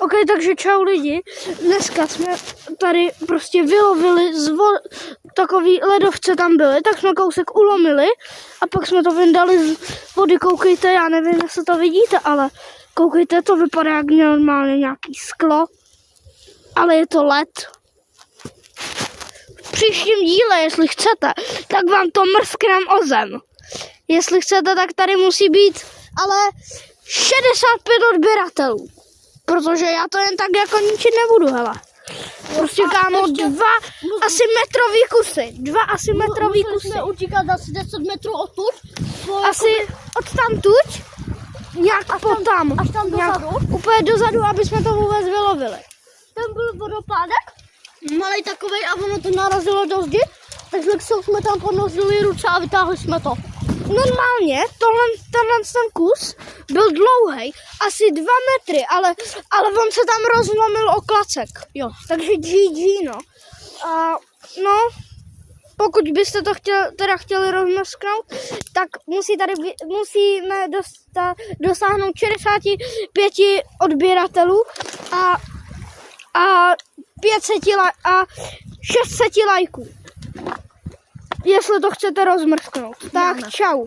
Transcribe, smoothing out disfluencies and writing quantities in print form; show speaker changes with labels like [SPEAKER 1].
[SPEAKER 1] Ok, takže čau lidi. Dneska jsme tady prostě vylovili takový ledovce tam byly, tak jsme kousek ulomili a pak jsme to vyndali z vody. Koukejte, já nevím, jestli to vidíte, ale koukejte, to vypadá jak normálně nějaký sklo, ale je to led. V příštím díle, jestli chcete, tak vám to mrsknem o zem. Jestli chcete, tak tady musí být ale 65 odběratelů. Protože já to jen tak jako ničit nebudu, hele. Prostě kámo, dva asi metrový kusy.
[SPEAKER 2] Musíme utíkat asi 10 metrů odtud.
[SPEAKER 1] Asi od tamtuť, nějak potom.
[SPEAKER 2] Až tam dozadu.
[SPEAKER 1] Úplně dozadu, aby jsme to vůbec vylovili.
[SPEAKER 2] Tam byl vodopádek, malej takovej a ono to narazilo do zdi. Takže jsme tam ponořili ruce a vytáhli jsme to.
[SPEAKER 1] Normálně, tenhle ten kus byl dlouhý, asi 2 metry, ale on se tam rozlomil o klacek. Jo, takže GG, no. A no, pokud byste to chtěli rozmrsknout, tak musíme dosáhnout 65 odběratelů a 600 lajků. Jestli to chcete rozmrsknout. Tak čau.